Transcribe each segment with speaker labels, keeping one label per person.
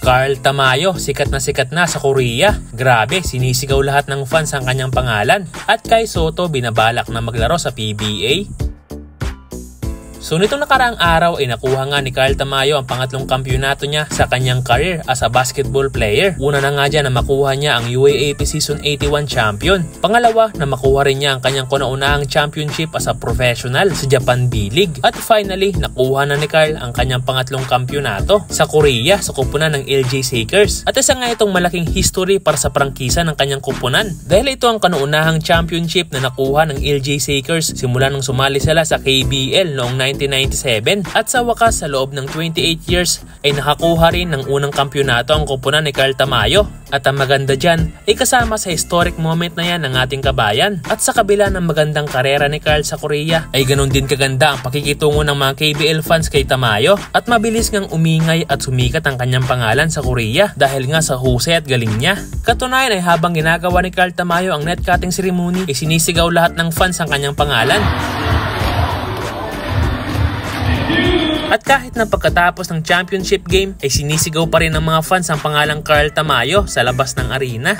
Speaker 1: Carl Tamayo, sikat na sa Korea. Grabe, sinisigaw lahat ng fans ang kanyang pangalan. At Kai Sotto binabalak na maglaro sa PBA. So nitong nakaraang araw ay nakuha nga ni Carl Tamayo ang pangatlong kampyonato niya sa kanyang career as a basketball player. Una na nga dyan na makuha niya ang UAAP Season 81 champion. Pangalawa na makuha rin niya ang kanyang kauna-unahang championship as a professional sa Japan B-League. At finally, nakuha na ni Carl ang kanyang pangatlong kampyonato sa Korea sa kupunan ng LJ Sakers. At isa nga itong malaking history para sa prangkisa ng kanyang kupunan dahil ito ang kauna-unahang championship na nakuha ng LJ Sakers simula nang sumali sila sa KBL noong 1997 at sa wakas sa loob ng 28 years ay nakakuha rin ng unang kampyonato ang kupunan ni Carl Tamayo. At ang maganda dyan ay kasama sa historic moment na yan ng ating kabayan. At sa kabila ng magandang karera ni Carl sa Korea ay ganun din kaganda ang pakikitungo ng mga KBL fans kay Tamayo at mabilis ngang umingay at sumikat ang kanyang pangalan sa Korea dahil nga sa husay at galing niya. Katunayan ay habang ginagawa ni Carl Tamayo ang net cutting ceremony ay sinisigaw lahat ng fans ang kanyang pangalan. At kahit na pagkatapos ng championship game ay sinisigaw pa rin ng mga fans ang pangalang Carl Tamayo sa labas ng arena.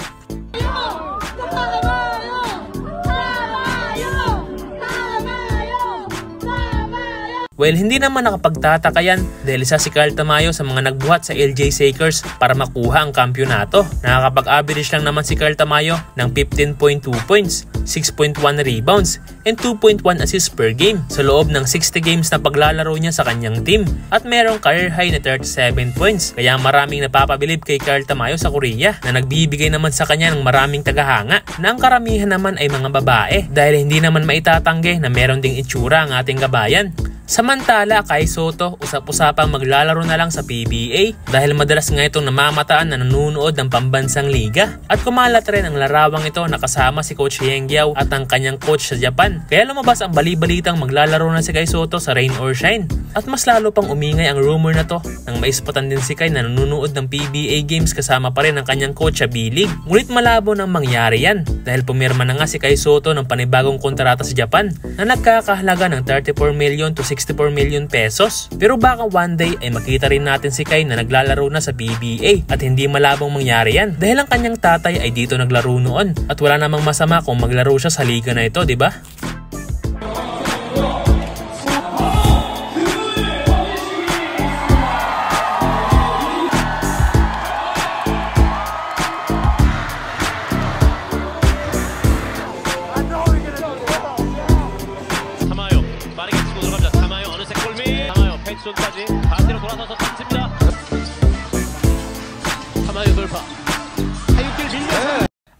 Speaker 1: Well, hindi naman nakapagtataka yan dahil isa si Carl Tamayo sa mga nagbuhat sa LJ Sakers para makuha ang kampyonato. Nakakapag-average lang naman si Carl Tamayo ng 15.2 points, 6.1 rebounds, and 2.1 assists per game sa loob ng 60 games na paglalaro niya sa kanyang team. At merong career high na 37 points. Kaya maraming napapabilib kay Carl Tamayo sa Korea na nagbibigay naman sa kanya ng maraming tagahanga na ang karamihan naman ay mga babae dahil hindi naman maitatanggi na meron ding itsura ang ating kabayan. Samantala, Kai Sotto usap-usapang maglalaro na lang sa PBA dahil madalas nga itong namamataan na nanunood ng pambansang liga. At kumalat rin ang larawang ito na kasama si Coach Yengyao at ang kanyang coach sa Japan. Kaya lumabas ang bali-balitang maglalaro na si Kai Sotto sa rain or shine. At mas lalo pang umingay ang rumor na to nang maispatan din si Kai na nanunood ng PBA games kasama pa rin ang kanyang coach sa B-League. Ngunit malabo nang mangyari yan dahil pumirma na nga si Kai Sotto ng panibagong kontrata sa Japan na nagkakahalaga ng 34 million to 64 million pesos. Pero baka one day ay makita rin natin si Kai na naglalaro na sa PBA at hindi malabong mangyari yan dahil ang kanyang tatay ay dito naglaro noon at wala namang masama kung maglaro siya sa liga na ito, di ba?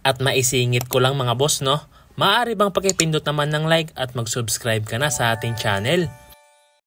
Speaker 1: At maisingit ko lang mga boss, no? Maaari bang pakipindot naman ng like at mag-subscribe ka na sa ating channel?